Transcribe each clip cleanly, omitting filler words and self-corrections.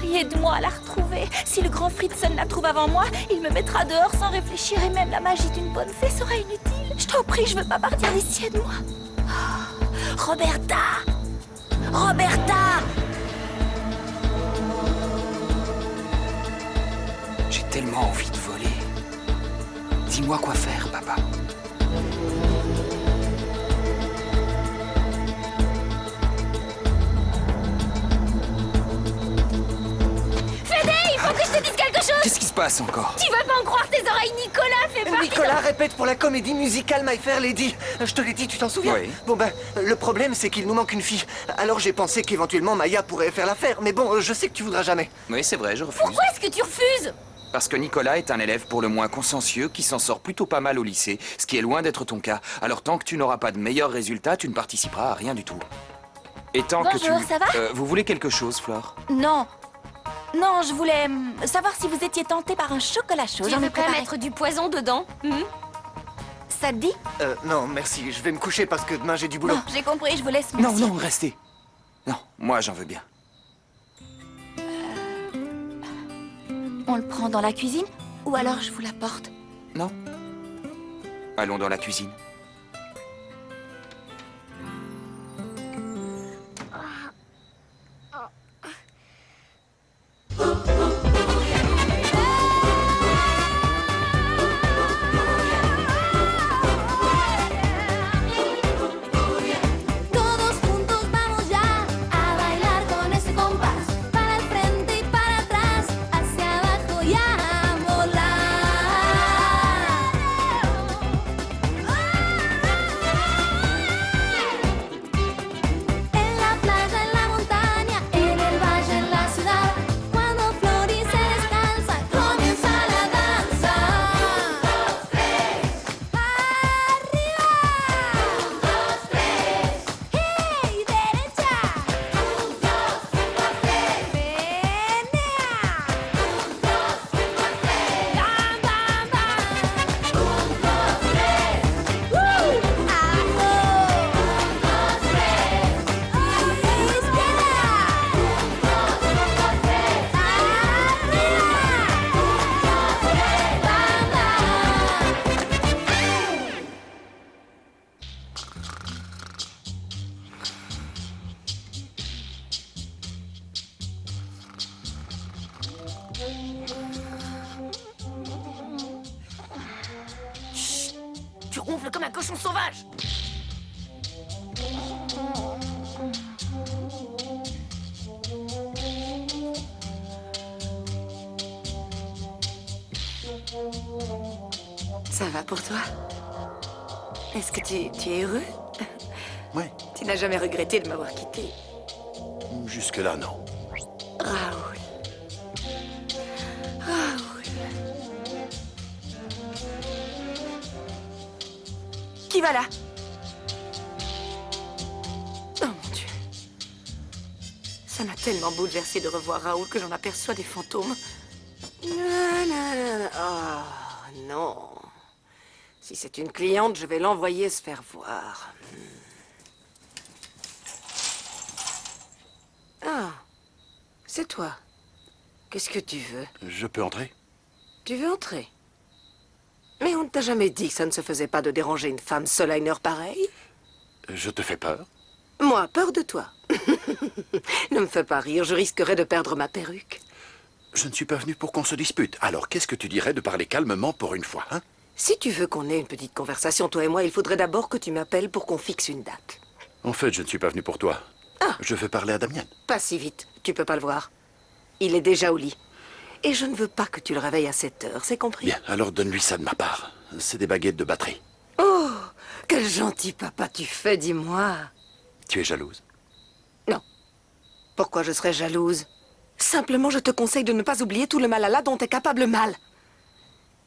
chérie, aide-moi à la retrouver. Si le grand Fritzen la trouve avant moi, il me mettra dehors sans réfléchir et même la magie d'une bonne fée sera inutile. Je t'en prie, je veux pas partir d'ici, aide-moi. Oh, Roberta! Roberta! J'ai tellement envie de voler. Dis-moi quoi faire, papa. Il faut que je te dise quelque chose! Qu'est-ce qui se passe encore? Tu vas pas en croire tes oreilles, Nicolas fait partie Nicolas répète pour la comédie musicale My Fair Lady. Je te l'ai dit, tu t'en souviens? Oui. Bon ben, le problème c'est qu'il nous manque une fille. Alors j'ai pensé qu'éventuellement Maya pourrait faire l'affaire. Mais bon, je sais que tu voudras jamais. Oui, c'est vrai, je refuse. Pourquoi est-ce que tu refuses? Parce que Nicolas est un élève pour le moins consciencieux qui s'en sort plutôt pas mal au lycée, ce qui est loin d'être ton cas. Alors tant que tu n'auras pas de meilleurs résultats, tu ne participeras à rien du tout. Et tant que tu... Bonjour, ça va? Vous voulez quelque chose, Flore? Non. Non, je voulais savoir si vous étiez tenté par un chocolat chaud. Tu J'en ai veux pas préparé. mettre du poison dedans? Ça te dit? Non, merci, je vais me coucher parce que demain j'ai du boulot. Non, j'ai compris, je vous laisse. Non, merci. non, restez. Non, moi j'en veux bien. On le prend dans la cuisine? Ou alors je vous l'apporte? Non? Allons dans la cuisine. Todos juntos vamos ya a bailar con ese compás. Para el frente y para atrás, hacia abajo y a volar. En la playa, en la montaña, en el valle, en la ciudad. Cuando florece descalza, comienza la danza. Un, dos, tres. Arriba. Un, dos, tres. ¡Hey! ¡Derecha! Un, dos, tres. ¡Menea! Un, dos, tres. ¡Bam, bam, bam! Un, dos, tres. ¡Abajo! Un, dos, tres. ¡Izquierda! Un, dos, tres. ¡Arriba! Un, dos, tres. ¡Bam, bam! Tu ronfles comme un cochon sauvage! Ça va pour toi? Est-ce que tu es heureux? Ouais, Tu n'as jamais regretté de m'avoir quitté? jusque-là, non. Raoul. Raoul. Qui va là? Oh mon Dieu. Ça m'a tellement bouleversé de revoir Raoul que j'en aperçois des fantômes. Oh non. Si c'est une cliente, je vais l'envoyer se faire voir. Ah, c'est toi. Qu'est-ce que tu veux? Je peux entrer? Tu veux entrer? Mais on ne t'a jamais dit que ça ne se faisait pas de déranger une femme seule à une heure pareille? Je te fais peur? Moi, peur de toi. Ne me fais pas rire, je risquerais de perdre ma perruque. Je ne suis pas venu pour qu'on se dispute. Alors, qu'est-ce que tu dirais de parler calmement pour une fois, hein? Si tu veux qu'on ait une petite conversation, toi et moi, il faudrait d'abord que tu m'appelles pour qu'on fixe une date. En fait, je ne suis pas venu pour toi. Ah. Je veux parler à Damian. Pas si vite, tu peux pas le voir. Il est déjà au lit. Et je ne veux pas que tu le réveilles à 7 heures, c'est compris? Bien, alors donne-lui ça de ma part. C'est des baguettes de batterie. Oh, quel gentil papa tu fais, dis-moi. Tu es jalouse? Non. Pourquoi je serais jalouse? Simplement, je te conseille de ne pas oublier tout le Malala dont est capable Mal.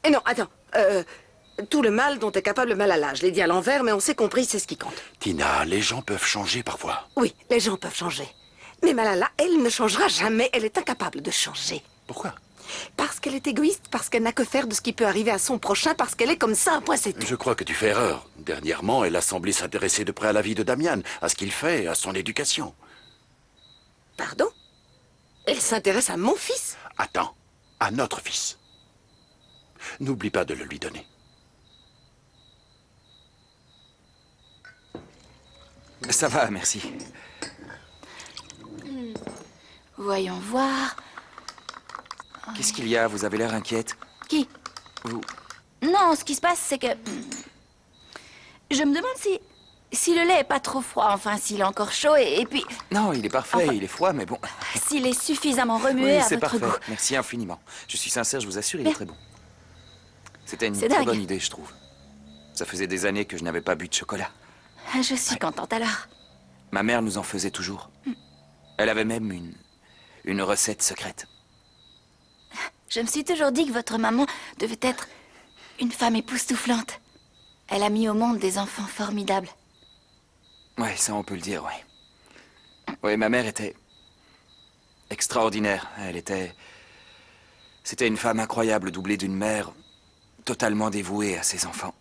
Et non, attends. Tout le mal dont est capable Malala. Je l'ai dit à l'envers, mais on s'est compris, c'est ce qui compte. Tina, les gens peuvent changer parfois. Oui, les gens peuvent changer. Mais Malala, elle ne changera jamais. Elle est incapable de changer. Pourquoi? Parce qu'elle est égoïste, parce qu'elle n'a que faire de ce qui peut arriver à son prochain, parce qu'elle est comme ça, un point c'est tout. Je crois que tu fais erreur. Dernièrement, elle a semblé s'intéresser de près à la vie de Damian, à ce qu'il fait, à son éducation. Pardon? Elle s'intéresse à mon fils? Attends, à notre fils. N'oublie pas de le lui donner. Ça va, merci. Voyons voir... Qu'est-ce qu'il y a? Vous avez l'air inquiète. Qui? Vous... Non, ce qui se passe, c'est que... Je me demande si le lait est pas trop froid, enfin, s'il est encore chaud, et puis... Non, il est parfait, Enfin- il est froid, mais bon... S'il est suffisamment remué Oui, à c'est votre parfait. goût. Merci infiniment. Je suis sincère, je vous assure, il Mais- est très bon. C'était une C'est très dingue. bonne idée, je trouve. Ça faisait des années que je n'avais pas bu de chocolat. Je suis contente alors. Ma mère nous en faisait toujours. Elle avait même une recette secrète. Je me suis toujours dit que votre maman devait être une femme époustouflante. Elle a mis au monde des enfants formidables. Ouais, ça on peut le dire, ouais. Ouais, ma mère était extraordinaire. C'était une femme incroyable, doublée d'une mère totalement dévouée à ses enfants.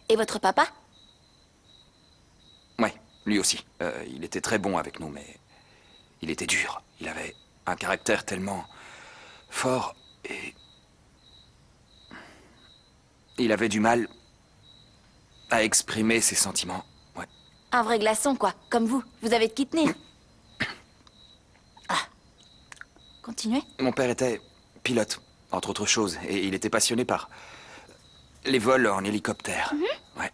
Et votre papa? Ouais, lui aussi. Il était très bon avec nous, mais il était dur. Il avait un caractère tellement fort et... Il avait du mal à exprimer ses sentiments. Ouais. Un vrai glaçon, quoi. Comme vous. Vous avez de qui tenir. Ah. Continuez. Mon père était pilote, entre autres choses, et il était passionné par les vols en hélicoptère. Ouais.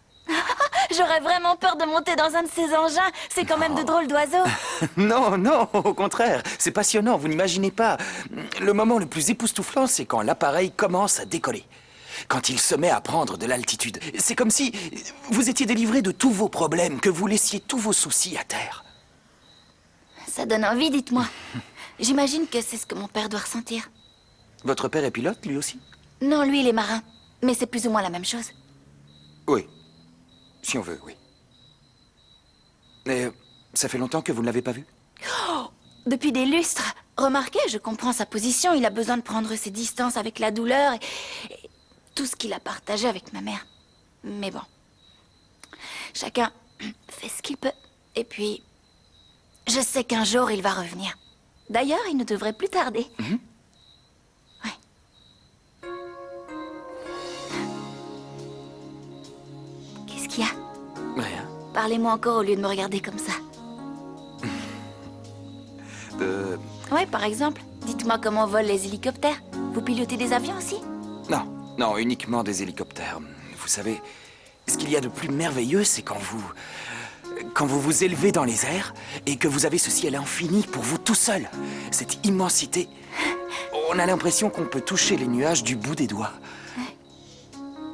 J'aurais vraiment peur de monter dans un de ces engins. C'est quand même de drôles d'oiseaux. Non, non, au contraire, c'est passionnant, vous n'imaginez pas. Le moment le plus époustouflant, c'est quand l'appareil commence à décoller. Quand il se met à prendre de l'altitude. C'est comme si vous étiez délivré de tous vos problèmes, que vous laissiez tous vos soucis à terre. Ça donne envie, dites-moi. J'imagine que c'est ce que mon père doit ressentir. Votre père est pilote, lui aussi? Non, lui, il est marin. Mais c'est plus ou moins la même chose. Oui. Si on veut, oui. Mais ça fait longtemps que vous ne l'avez pas vu? Depuis des lustres. Remarquez, je comprends sa position. Il a besoin de prendre ses distances avec la douleur et tout ce qu'il a partagé avec ma mère. Mais bon. Chacun fait ce qu'il peut. Et puis, je sais qu'un jour, il va revenir. D'ailleurs, il ne devrait plus tarder. Ouais. Qu'est-ce qu'il y a? Rien. Parlez-moi encore au lieu de me regarder comme ça. Ouais, par exemple. Dites-moi comment volent les hélicoptères. Vous pilotez des avions aussi? Non, non, uniquement des hélicoptères. Vous savez, ce qu'il y a de plus merveilleux, c'est quand vous vous élevez dans les airs et que vous avez ce ciel infini pour vous tout seul. Cette immensité. On a l'impression qu'on peut toucher les nuages du bout des doigts.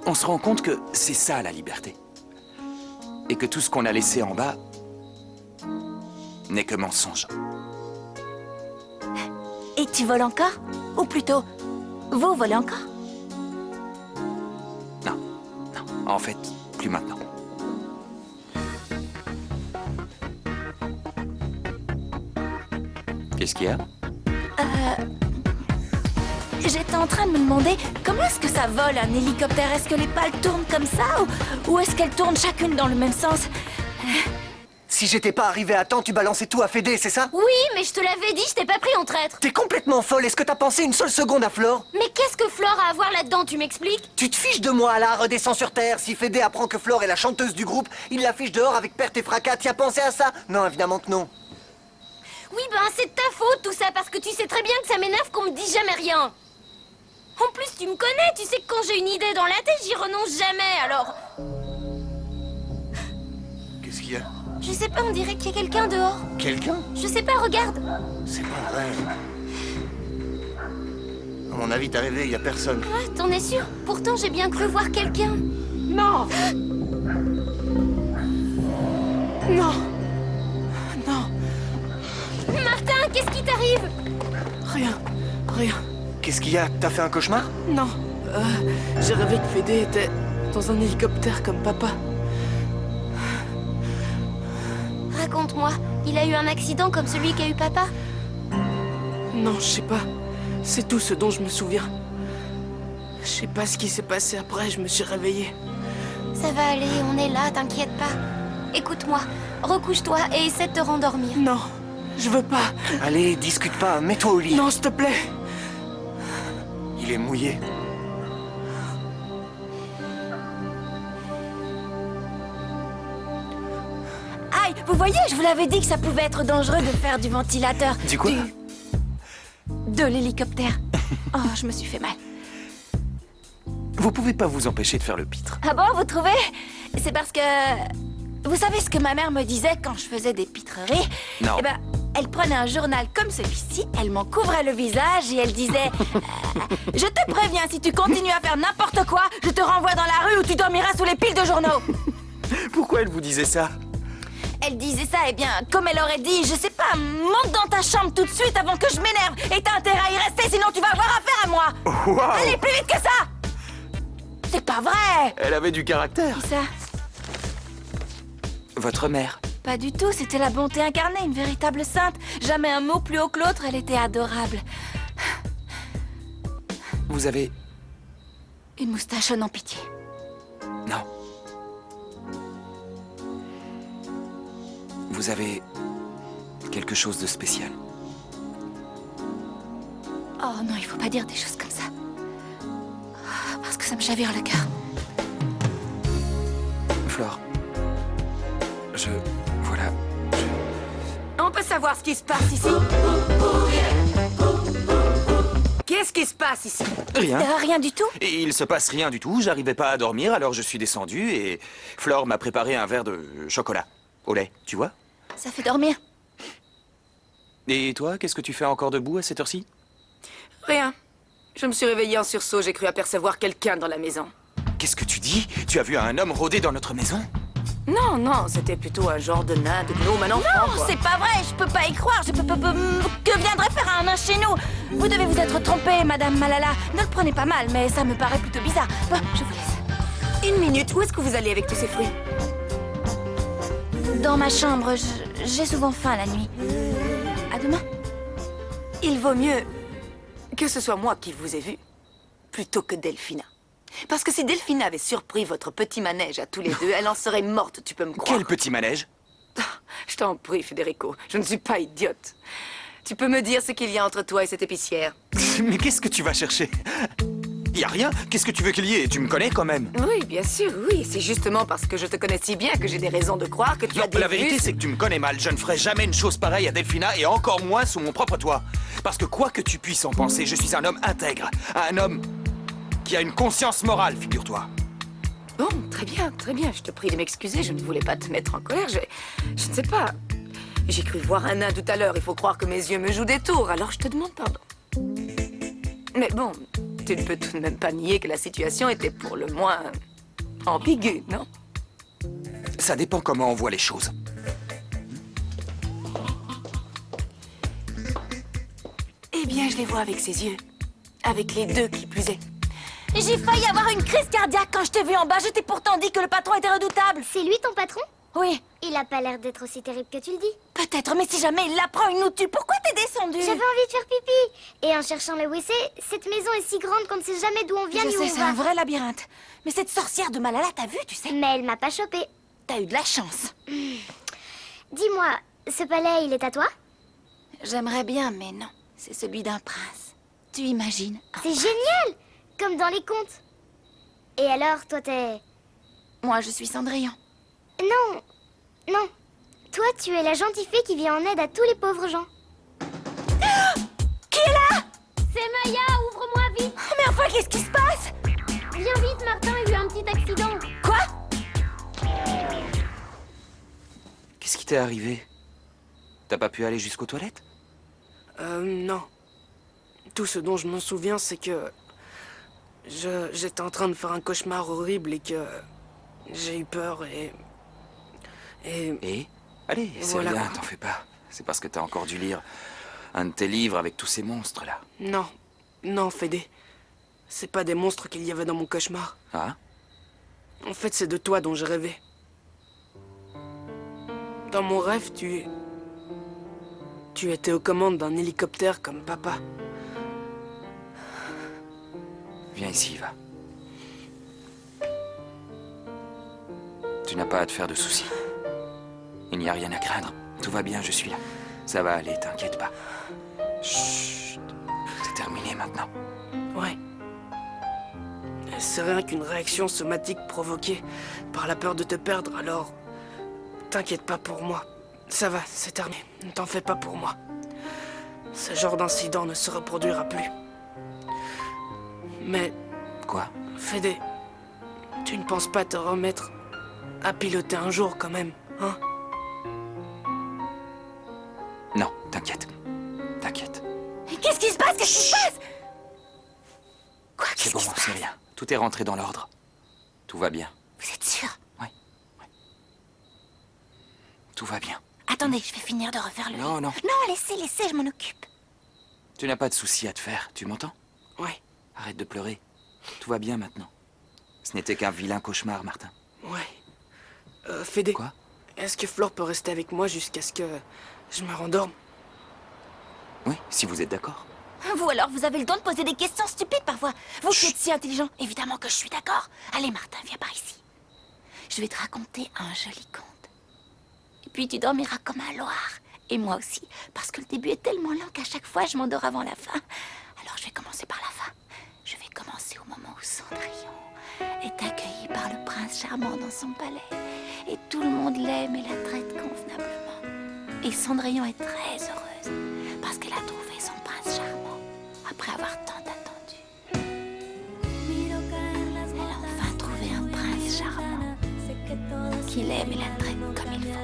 On se rend compte que c'est ça la liberté. Et que tout ce qu'on a laissé en bas n'est que mensonge. Et tu voles encore? Ou plutôt, vous volez encore? Non, non, en fait, plus maintenant. Qu'est-ce qu'il y a? J'étais en train de me demander comment est-ce que ça vole un hélicoptère? Est-ce que les pales tournent comme ça ou est-ce qu'elles tournent chacune dans le même sens? Si j'étais pas arrivé à temps, tu balançais tout à Fédé, c'est ça? Oui, mais je te l'avais dit, je t'ai pas pris en traître. T'es complètement folle, est-ce que t'as pensé une seule seconde à Flore? Mais qu'est-ce que Flore a à voir là-dedans, tu m'expliques? Tu te fiches de moi, là, redescends sur Terre. Si Fédé apprend que Flore est la chanteuse du groupe, il l'affiche dehors avec perte et fracas. T'y as pensé à ça? Non, évidemment que non. Oui, ben c'est de ta faute tout ça, parce que tu sais très bien que ça m'énerve qu'on me dise jamais rien. En plus, tu me connais, tu sais que quand j'ai une idée dans la tête, j'y renonce jamais, alors... Qu'est-ce qu'il y a? Je sais pas, on dirait qu'il y a quelqu'un dehors. Quelqu'un? Je sais pas, regarde. C'est pas vrai. À mon avis, t'es rêvé, y a personne. Ouais, t'en es sûr? Pourtant, j'ai bien cru voir quelqu'un. Non! Non! Non! Martin, qu'est-ce qui t'arrive? Rien. Rien. Qu'est-ce qu'il y a? T'as fait un cauchemar? Non. J'ai rêvé que Fédé était dans un hélicoptère comme papa. Raconte-moi, il a eu un accident comme celui qu'a eu papa? Non, je sais pas. C'est tout ce dont je me souviens. Je sais pas ce qui s'est passé après, je me suis réveillée. Ça va aller, on est là, t'inquiète pas. Écoute-moi, recouche-toi et essaie de te rendormir. Non. Je veux pas. Allez, discute pas, mets-toi au lit. Non, s'il te plaît. Il est mouillé. Aïe, vous voyez, je vous l'avais dit que ça pouvait être dangereux de faire du ventilateur. Du quoi? De l'hélicoptère. Oh, je me suis fait mal. Vous pouvez pas vous empêcher de faire le pitre. Ah bon, vous trouvez? C'est parce que... Vous savez ce que ma mère me disait quand je faisais des pitreries? Non. Eh ben, elle prenait un journal comme celui-ci, elle m'en couvrait le visage et elle disait Je te préviens, si tu continues à faire n'importe quoi, je te renvoie dans la rue où tu dormiras sous les piles de journaux. Pourquoi elle vous disait ça? Elle disait ça, eh bien, comme elle aurait dit, je sais pas, monte dans ta chambre tout de suite avant que je m'énerve et t'as intérêt à y rester, sinon tu vas avoir affaire à moi. Waouh! Allez, plus vite que ça! C'est pas vrai! Elle avait du caractère. Qui ça? Votre mère. Pas du tout, c'était la bonté incarnée, une véritable sainte. Jamais un mot plus haut que l'autre, elle était adorable. Vous avez... Une moustache non pitié. Non. Vous avez... quelque chose de spécial. Oh non, il faut pas dire des choses comme ça. Parce que ça me chavire le cœur. Flore. Voilà. On peut savoir ce qui se passe ici? Qu'est-ce qui se passe ici? Rien. Rien du tout? Et il se passe rien du tout, j'arrivais pas à dormir, alors je suis descendu et Flore m'a préparé un verre de chocolat au lait, tu vois? Ça fait dormir. Et toi, qu'est-ce que tu fais encore debout à cette heure-ci? Rien. Je me suis réveillée en sursaut, j'ai cru apercevoir quelqu'un dans la maison. Qu'est-ce que tu dis? Tu as vu un homme rôder dans notre maison? Non, c'était plutôt un genre de nain, de gnome, un enfant, Non, quoi. c'est pas vrai, je peux pas y croire. Que viendrait faire un nain chez nous? Vous devez vous être trompée, Madame Malala. Ne le prenez pas mal, mais ça me paraît plutôt bizarre. Bon, je vous laisse. Une minute, où est-ce que vous allez avec tous ces fruits? Dans ma chambre, j'ai souvent faim la nuit. À demain. Il vaut mieux que ce soit moi qui vous ai vu, plutôt que Delphina. Parce que si Delphina avait surpris votre petit manège à tous les deux, elle en serait morte, tu peux me croire. Quel petit manège? Je t'en prie, Federico, je ne suis pas idiote. Tu peux me dire ce qu'il y a entre toi et cette épicière? Mais qu'est-ce que tu vas chercher? Y a rien. Qu'est-ce que tu veux qu'il y ait? Tu me connais quand même. Oui, bien sûr, oui. C'est justement parce que je te connais si bien que j'ai des raisons de croire que tu as Non, des la vérité, vues- c'est que tu me connais mal. Je ne ferai jamais une chose pareille à Delphina et encore moins sous mon propre toit. Parce que quoi que tu puisses en penser, je suis un homme intègre. Un homme qui a une conscience morale, figure-toi. Bon, très bien, je te prie de m'excuser, je ne voulais pas te mettre en colère, je ne sais pas. J'ai cru voir un nain tout à l'heure, il faut croire que mes yeux me jouent des tours, alors je te demande pardon. Mais bon, tu ne peux tout de même pas nier que la situation était pour le moins ambiguë, non? Ça dépend comment on voit les choses. Eh bien, je les vois avec ses yeux. Avec les deux, qui plus est. J'ai failli avoir une crise cardiaque quand je t'ai vu en bas. Je t'ai pourtant dit que le patron était redoutable. C'est lui ton patron? Oui, Il a pas l'air d'être aussi terrible que tu le dis. peut-être, mais si jamais il l'apprend, il nous tue. Pourquoi t'es descendu? J'avais envie de faire pipi. Et en cherchant le WC, cette maison est si grande qu'on ne sait jamais d'où on vient Je ni où sais, on c'est va. un vrai labyrinthe. Mais cette sorcière de Malala, t'as vu, tu sais? Mais elle m'a pas chopé. T'as eu de la chance. Dis-moi, ce palais, il est à toi? J'aimerais bien, mais non. C'est celui d'un prince. Tu imagines? C'est génial! Comme dans les contes. Et alors, toi, t'es... Moi, je suis Cendrillon. Non, non. Toi, tu es la gentille fée qui vient en aide à tous les pauvres gens. Qui est là? C'est Maya, ouvre-moi vite! Mais enfin, qu'est-ce qui se passe? Viens vite, Martin, il y a eu un petit accident. Quoi? Qu'est-ce qui t'est arrivé? T'as pas pu aller jusqu'aux toilettes? Non. Tout ce dont je me souviens, c'est que... J'étais en train de faire un cauchemar horrible et que... J'ai eu peur et... Et? Allez, c'est Voilà. rien, t'en fais pas. C'est parce que t'as encore dû lire un de tes livres avec tous ces monstres-là. Non, Fédé. C'est pas des monstres qu'il y avait dans mon cauchemar. Ah? En fait, c'est de toi dont j'ai rêvé. Dans mon rêve, tu étais aux commandes d'un hélicoptère comme papa. Viens ici, va. Tu n'as pas à te faire de soucis. Il n'y a rien à craindre. Tout va bien, je suis là. Ça va aller, t'inquiète pas. Chut. C'est terminé maintenant. Ouais. C'est rien qu'une réaction somatique provoquée par la peur de te perdre, alors... T'inquiète pas pour moi. Ça va, c'est terminé. Ne t'en fais pas pour moi. Ce genre d'incident ne se reproduira plus. Mais, Quoi? Fédé, tu ne penses pas te remettre à piloter un jour quand même, hein? Non, t'inquiète. T'inquiète. Mais qu'est-ce qui se passe? Qu'est-ce qui se passe? Quoi? C'est Qu'est-ce bon, qui se on passe? sait rien. Tout est rentré dans l'ordre. Tout va bien. Vous êtes sûr? Tout va bien. Attendez, je vais finir de refaire le lit. Non, non. Non, laissez, je m'en occupe. Tu n'as pas de soucis à te faire, tu m'entends? Ouais, Arrête de pleurer. Tout va bien maintenant. Ce n'était qu'un vilain cauchemar, Martin. ouais. Fédé. Quoi? Est-ce que Flore peut rester avec moi jusqu'à ce que je me rendorme? Oui, si vous êtes d'accord. Vous alors, vous avez le don de poser des questions stupides parfois. Vous qui êtes si intelligent. Évidemment que je suis d'accord. Allez, Martin, viens par ici. Je vais te raconter un joli conte. Et puis tu dormiras comme un loir. Et moi aussi, parce que le début est tellement lent qu'à chaque fois je m'endors avant la fin. Alors je vais commencer par la fin. Je vais commencer au moment où Cendrillon est accueilli par le prince charmant dans son palais. Et tout le monde l'aime et la traite convenablement. Et Cendrillon est très heureuse parce qu'elle a trouvé son prince charmant après avoir tant attendu. Elle a enfin trouvé un prince charmant qui l'aime et la traite comme il faut.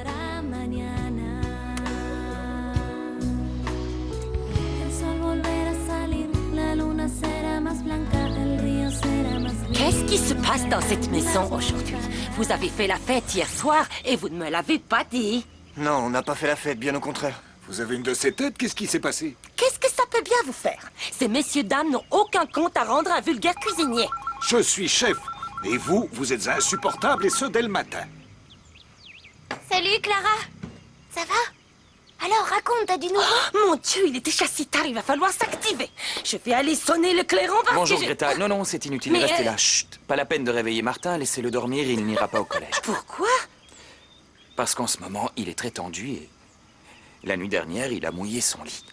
Qu'est-ce qui se passe dans cette maison aujourd'hui? Vous avez fait la fête hier soir et vous ne me l'avez pas dit. Non, on n'a pas fait la fête, bien au contraire. Vous avez une de ces têtes, qu'est-ce qui s'est passé? Qu'est-ce que ça peut bien vous faire? Ces messieurs-dames n'ont aucun compte à rendre à un vulgaire cuisinier. Je suis chef. Et vous, vous êtes insupportable et ce dès le matin. Salut, Clara. Ça va? Alors, raconte, t'as du nouveau? Mon Dieu, il est déjà si tard, il va falloir s'activer. Je vais aller sonner le clairon parce Bonjour que j'ai... Greta. Non, non, c'est inutile. Mais, Restez là. Chut. Pas la peine de réveiller Martin. Laissez-le dormir. Il n'ira pas au collège. Pourquoi? Parce qu'en ce moment, il est très tendu et... La nuit dernière, il a mouillé son lit.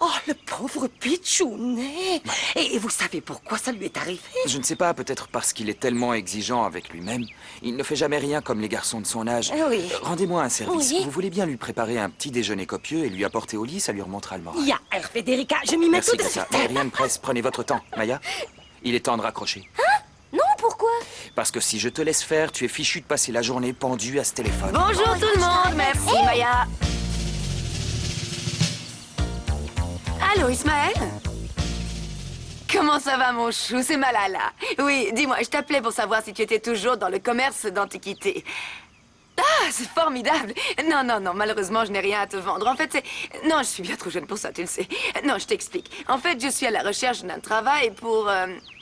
Oh, le pauvre pitchounet. Et vous savez pourquoi ça lui est arrivé? Je ne sais pas, peut-être parce qu'il est tellement exigeant avec lui-même. Il ne fait jamais rien comme les garçons de son âge. Oui. Rendez-moi un service. Oui. Vous voulez bien lui préparer un petit déjeuner copieux et lui apporter au lit, ça lui remontera le moral. Ya, Federica, je m'y mets Merci tout de Greta. suite. Mais rien ne presse. Prenez votre temps. Maya, il est temps de raccrocher. Non, pourquoi? Parce que si je te laisse faire, tu es fichu de passer la journée pendu à ce téléphone. Bonjour tout le monde, merci Maya. Allô Ismaël? Comment ça va mon chou, c'est Malala. Oui, dis-moi, je t'appelais pour savoir si tu étais toujours dans le commerce d'antiquités. Ah, c'est formidable. Non, non, non, malheureusement, je n'ai rien à te vendre. En fait, c'est... Non, je suis bien trop jeune pour ça, tu le sais. Non, je t'explique. En fait, je suis à la recherche d'un travail pour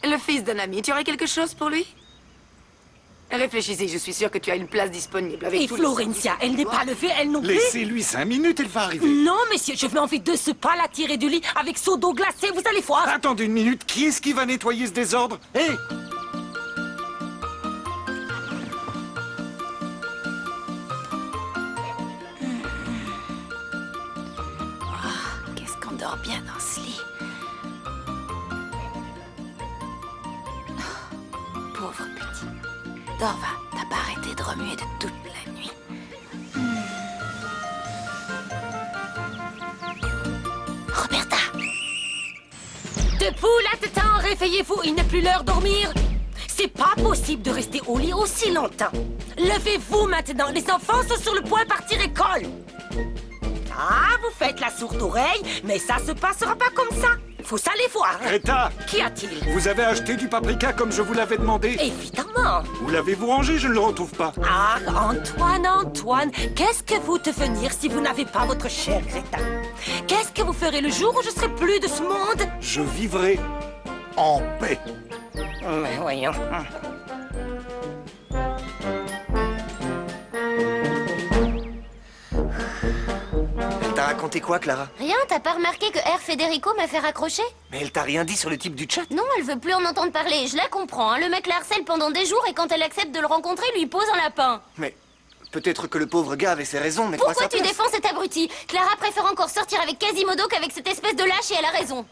le fils d'un ami. Tu aurais quelque chose pour lui? Réfléchis-y, je suis sûre que tu as une place disponible. Avec Et tous les Florencia, elle n'est pas levée, elle non plus. Laissez-lui 5 minutes, elle va arriver. Non, monsieur, je vais envie de ce pas la tirer du lit avec seau d'eau glacée, vous allez voir. Attendez une minute, qui est-ce qui va nettoyer ce désordre? Hé! Qu'est-ce qu'on dort bien dans ce lit. Oh, pauvre petit. Dors, va. T'as pas arrêté de remuer de toute la nuit. Roberta! Debout, là-dedans, réveillez-vous, il n'est plus l'heure de dormir. C'est pas possible de rester au lit aussi longtemps. Levez-vous maintenant, les enfants sont sur le point de partir à l'école. Ah, vous faites la sourde oreille, mais ça se passera pas comme ça. Faut aller voir. Greta, Qu'y a-t-il? vous avez acheté du paprika comme je vous l'avais demandé? Évidemment. Où l'avez-vous rangé? Je ne le retrouve pas. Ah, Antoine, qu'est-ce que vous devenir si vous n'avez pas votre cher Greta? Qu'est-ce que vous ferez le jour où je serai plus de ce monde? Je vivrai en paix. Mais voyons. Elle t'a raconté quoi, Clara? Rien, t'as pas remarqué que R. Federico m'a fait raccrocher? Mais elle t'a rien dit sur le type du chat? Non, elle veut plus en entendre parler. Je la comprends, hein. Le mec la harcèle pendant des jours et quand elle accepte de le rencontrer, lui pose un lapin. Mais Peut-être que le pauvre gars avait ses raisons, mais toi, Pourquoi ça tu défends cet abruti? Clara préfère encore sortir avec Quasimodo qu'avec cette espèce de lâche et elle a raison.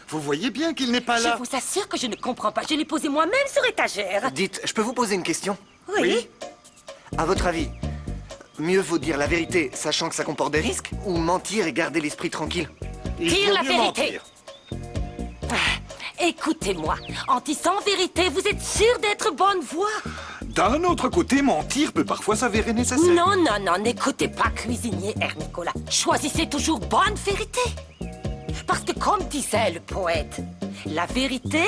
Vous voyez bien qu'il n'est pas Je là. vous assure que je ne comprends pas. Je l'ai posé moi-même sur étagère. Dites, je peux vous poser une question? Oui. À votre avis, mieux vaut dire la vérité, sachant que ça comporte des risques, ou mentir et garder l'esprit tranquille? Il Dire vaut la mieux vérité. mentir. Écoutez-moi, en disant vérité, vous êtes sûr d'être bonne voix? D'un autre côté, mentir peut parfois s'avérer nécessaire. Non, non, non, n'écoutez pas cuisinier Air Nicolas. Choisissez toujours bonne vérité. Parce que comme disait le poète, la vérité,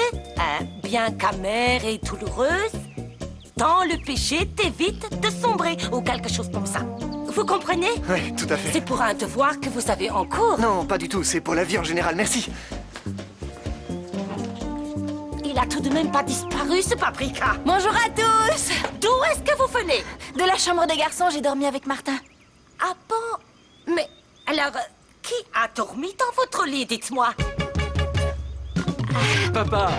bien qu'amère et douloureuse, dans le péché t'évite de sombrer ou quelque chose comme ça. Vous comprenez? Oui, tout à fait. C'est pour un devoir que vous avez en cours. Non, pas du tout, c'est pour la vie en général, merci. Il a tout de même pas disparu, ce paprika. Bonjour à tous. D'où est-ce que vous venez? De la chambre des garçons, j'ai dormi avec Martin. Ah bon? Mais alors, qui a dormi dans votre lit, dites-moi? Papa,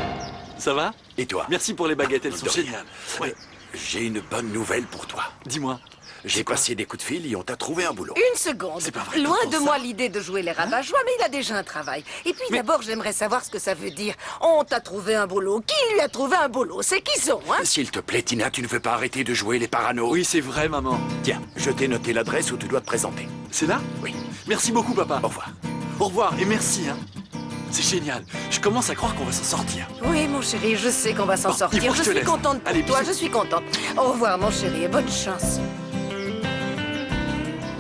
ça va? Et toi? Merci pour les baguettes, elles sont De rien. géniales. Ouais. J'ai une bonne nouvelle pour toi. Dis-moi. J'ai passé des coups de fil et on t'a trouvé un boulot. Une seconde. C'est pas vrai, Loin t'entends de ça moi l'idée de jouer les rabat-joie, mais il a déjà un travail. Et puis d'abord, j'aimerais savoir ce que ça veut dire. On t'a trouvé un boulot. Qui lui a trouvé un boulot? C'est qui sont, hein? S'il te plaît, Tina, tu ne veux pas arrêter de jouer les parano? Oui, c'est vrai, maman. Tiens, je t'ai noté l'adresse où tu dois te présenter. C'est là? Oui. Merci beaucoup, papa. Au revoir. Au revoir et merci, hein. C'est génial. Je commence à croire qu'on va s'en sortir. Oui, mon chéri, je sais qu'on va s'en Bon, il sortir. faut que Je je te suis laisse. contente pour Allez, toi, bisous. je suis contente. Au revoir, mon chéri, et bonne chance.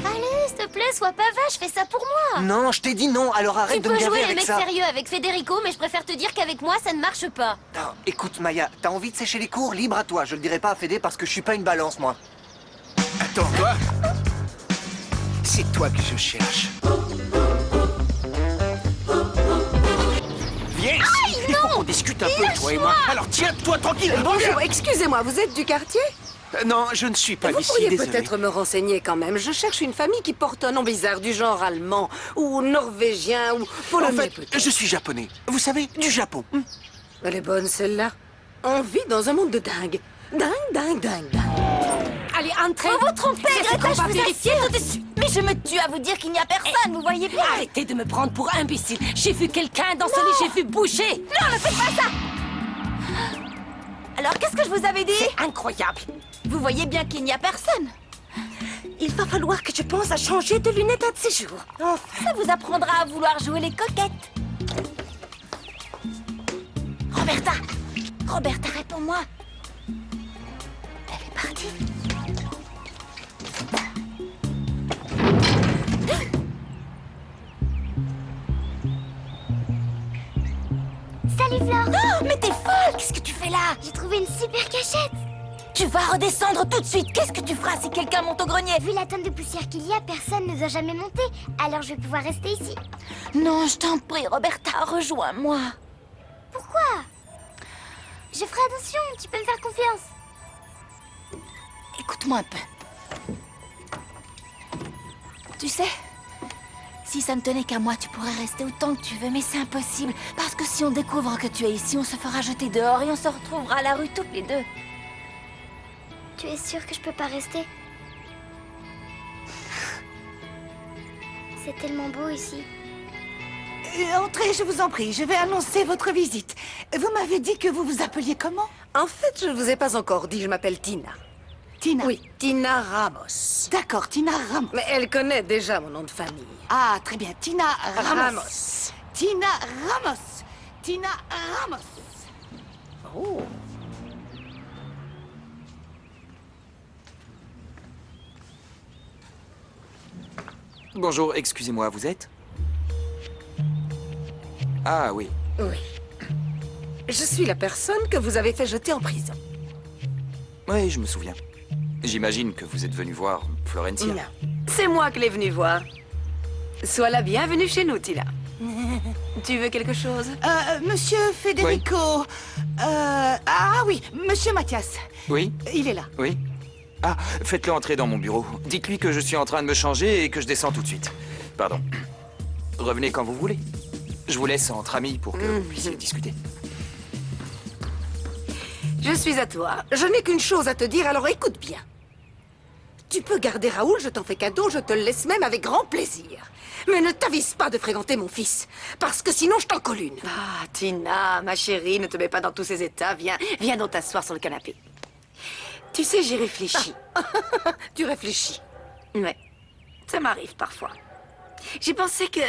Allez, s'il te plaît, sois pas vache, fais ça pour moi. Non, je t'ai dit non, alors Tu arrête de peux me jouer gaver les avec mecs ça. sérieux avec Federico, mais je préfère te dire qu'avec moi, ça ne marche pas. Non, écoute, Maya, t'as envie de sécher les cours? Libre à toi, je le dirai pas à Fédé parce que je suis pas une balance, moi. Attends, toi. C'est toi que je cherche. Viens ici. Il faut qu'on discute un peu, toi et moi. Alors tiens-toi tranquille. Bonjour, excusez-moi, vous êtes du quartier? Non, je ne suis pas Vous d'ici, pourriez désolé. peut-être me renseigner quand même. Je cherche une famille qui porte un nom bizarre du genre allemand, ou norvégien, ou En polonais fait, peut-être. je suis japonais. Vous savez, du Japon. Elle est bonne celle-là. On vit dans un monde de dingue. Dingue, dingue, dingue, dingue. Allez, entrez. Vous vous trompez, C'est Greta, qu'on je va vous vérifier assure. tout de suite. Mais je me tue à vous dire qu'il n'y a personne, vous voyez bien. Arrêtez de me prendre pour imbécile. J'ai vu quelqu'un dans ce lit, j'ai vu bouger. Non, ne faites pas ça. Alors, qu'est-ce que je vous avais dit? Incroyable. Vous voyez bien qu'il n'y a personne. Il va falloir que je pense à changer de lunettes un de ces jours. Enfin. Ça vous apprendra à vouloir jouer les coquettes. Roberta! Roberta, réponds-moi. Elle est partie. Salut Flore. Oh, mais t'es folle! Qu'est-ce que tu fais là? J'ai trouvé une super cachette. Tu vas redescendre tout de suite. Qu'est-ce que tu feras si quelqu'un monte au grenier? Vu la tonne de poussière qu'il y a, personne ne doit jamais monter. Alors je vais pouvoir rester ici. Non, je t'en prie, Roberta, rejoins-moi. Pourquoi? Je ferai attention, tu peux me faire confiance. Écoute-moi un peu. Tu sais, si ça ne tenait qu'à moi, tu pourrais rester autant que tu veux, mais c'est impossible. Parce que si on découvre que tu es ici, on se fera jeter dehors et on se retrouvera à la rue toutes les deux. Tu es sûre que je peux pas rester? C'est tellement beau ici. Entrez, je vous en prie, je vais annoncer votre visite. Vous m'avez dit que vous vous appeliez comment? En fait, je ne vous ai pas encore dit, je m'appelle Tina. Tina. Oui, Tina Ramos. D'accord, Tina Ramos. Mais elle connaît déjà mon nom de famille. Ah, très bien, Tina Ramos. Ramos. Tina Ramos. Tina Ramos. Oh. Bonjour, excusez-moi, vous êtes? Ah oui. Oui. Je suis la personne que vous avez fait jeter en prison. Oui, je me souviens. J'imagine que vous êtes venu voir Florentia. Non. C'est moi qui l'ai venue voir. Sois la bienvenue chez nous, Tina. Tu veux quelque chose? Monsieur Federico. Ah oui, Monsieur Mathias. Oui? Il est là. Oui? Ah, faites-le entrer dans mon bureau. Dites-lui que je suis en train de me changer et que je descends tout de suite. Pardon. Revenez quand vous voulez. Je vous laisse entre amis pour que vous puissiez discuter. Je suis à toi. Je n'ai qu'une chose à te dire, alors écoute bien. Tu peux garder Raoul, je t'en fais cadeau, je te le laisse même avec grand plaisir. Mais ne t'avise pas de fréquenter mon fils, parce que sinon je t'en colle une. Ah, Tina, ma chérie, ne te mets pas dans tous ces états. Viens donc t'asseoir sur le canapé. Tu sais, j'y réfléchis. Tu réfléchis. Ouais, ça m'arrive parfois. J'ai pensé que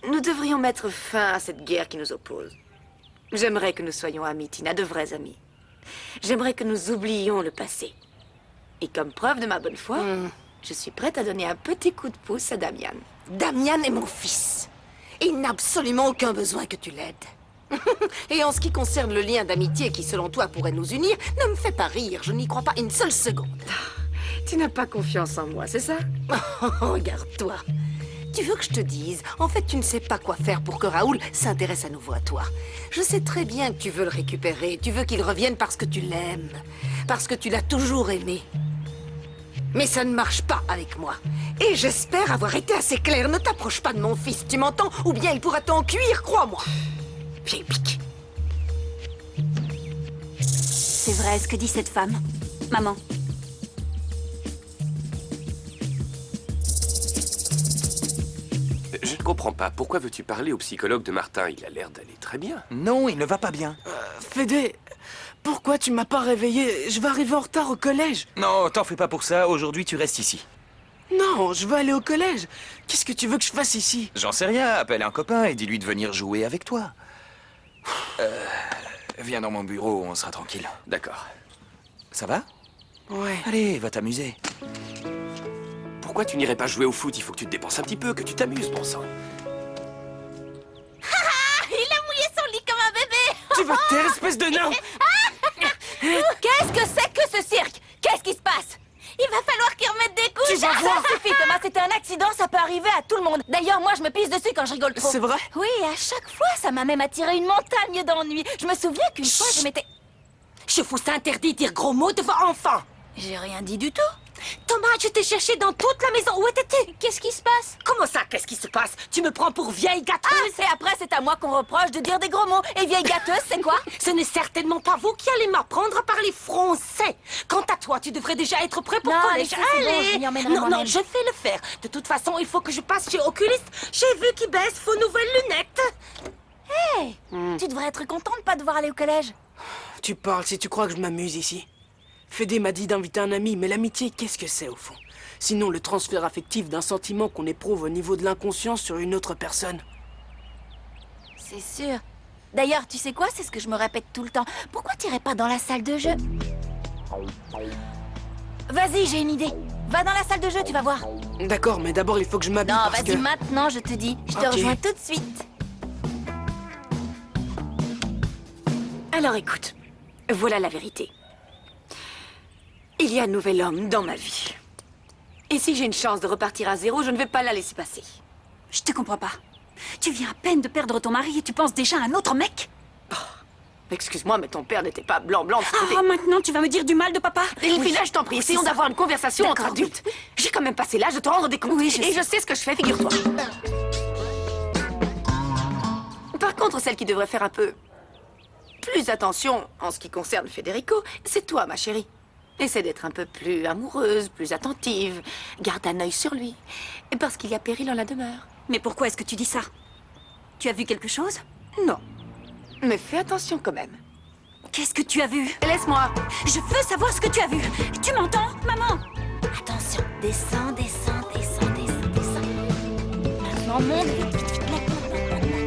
nous devrions mettre fin à cette guerre qui nous oppose. J'aimerais que nous soyons amis, Tina, de vrais amis. J'aimerais que nous oublions le passé. Et comme preuve de ma bonne foi, je suis prête à donner un petit coup de pouce à Damian. Damian est mon fils. Il n'a absolument aucun besoin que tu l'aides. Et en ce qui concerne le lien d'amitié qui, selon toi, pourrait nous unir, ne me fais pas rire, je n'y crois pas une seule seconde. Tu n'as pas confiance en moi, c'est ça? Regarde-toi. Tu veux que je te dise? En fait, tu ne sais pas quoi faire pour que Raoul s'intéresse à nouveau à toi. Je sais très bien que tu veux le récupérer. Tu veux qu'il revienne parce que tu l'aimes. Parce que tu l'as toujours aimé. Mais ça ne marche pas avec moi. Et j'espère avoir été assez clair. Ne t'approche pas de mon fils, tu m'entends? Ou bien il pourra t'en cuire, crois-moi. Vieille pique. C'est vrai ce que dit cette femme. Maman. Je ne comprends pas. Pourquoi veux-tu parler au psychologue de Martin? Il a l'air d'aller très bien. Non, il ne va pas bien. Fédé, pourquoi tu m'as pas réveillé? Je vais arriver en retard au collège. Non, t'en fais pas pour ça. Aujourd'hui, tu restes ici. Non, je veux aller au collège. Qu'est-ce que tu veux que je fasse ici? J'en sais rien. Appelle un copain et dis-lui de venir jouer avec toi. Viens dans mon bureau, on sera tranquille. D'accord. Ça va? Ouais. Allez, va t'amuser. Pourquoi tu n'irais pas jouer au foot? Il faut que tu te dépenses un petit peu, que tu t'amuses, bon sang. Il a mouillé son lit comme un bébé. Tu vas te taire, espèce de nain! Qu'est-ce que c'est que ce cirque? Qu'est-ce qui se passe? Il va falloir qu'il remette des couches. Tu vas voir, suffit, Thomas, c'était un accident, ça peut arriver à tout le monde. D'ailleurs, moi, je me pisse dessus quand je rigole trop. C'est vrai? Oui, à chaque fois, ça m'a même attiré une montagne d'ennuis. Je me souviens qu'une fois, je m'étais... Je vous interdis de dire gros mots devant enfants. J'ai rien dit du tout. Thomas, je t'ai cherché dans toute la maison. Où étais-tu? Qu'est-ce qui se passe? Comment ça, qu'est-ce qui se passe? Tu me prends pour vieille gâteuse? Et après, c'est à moi qu'on reproche de dire des gros mots. Et vieille gâteuse, c'est quoi? Ce n'est certainement pas vous qui allez m'apprendre à parler français. Quant à toi, tu devrais déjà être prêt pour Non, le collège. laissez, c'est bon, je m'y emmènerai Non, moi-même. je vais le faire. De toute façon, il faut que je passe chez Oculiste. J'ai vu qu'il baisse vos nouvelles lunettes. Hey, tu devrais être content de pas devoir aller au collège. Tu parles si tu crois que je m'amuse ici. Fédé m'a dit d'inviter un ami, mais l'amitié, qu'est-ce que c'est au fond? Sinon, le transfert affectif d'un sentiment qu'on éprouve au niveau de l'inconscient sur une autre personne. C'est sûr. D'ailleurs, tu sais quoi? C'est ce que je me répète tout le temps. Pourquoi t'irais pas dans la salle de jeu? Vas-y, j'ai une idée. Va dans la salle de jeu, tu vas voir. D'accord, mais d'abord, il faut que je m'habille Non, parce vas-y que... maintenant, je te dis. Je te Ok. rejoins tout de suite. Alors écoute, voilà la vérité. Il y a un nouvel homme dans ma vie. Et si j'ai une chance de repartir à zéro, je ne vais pas la laisser passer. Je te comprends pas. Tu viens à peine de perdre ton mari et tu penses déjà à un autre mec? Excuse-moi, mais ton père n'était pas blanc de ce côté. Ah, maintenant tu vas me dire du mal de papa? Delphine, je t'en prie, essayons d'avoir une conversation entre D'accord, adultes. J'ai quand même passé l'âge de te rendre des comptes. Oui, je et sais. je sais ce que je fais, figure-toi. Par contre, celle qui devrait faire un peu plus attention en ce qui concerne Federico, c'est toi, ma chérie. Essaie d'être un peu plus amoureuse, plus attentive. Garde un œil sur lui. Et parce qu'il y a péril en la demeure. Mais pourquoi est-ce que tu dis ça? Tu as vu quelque chose? Non. Mais fais attention quand même. Qu'est-ce que tu as vu? Laisse-moi. Je veux savoir ce que tu as vu. Tu m'entends, maman? Attention, descends, descends, descends, descends, descends. Maintenant, monte, vite, vite, vite, monte, monte, monte, monte, monte.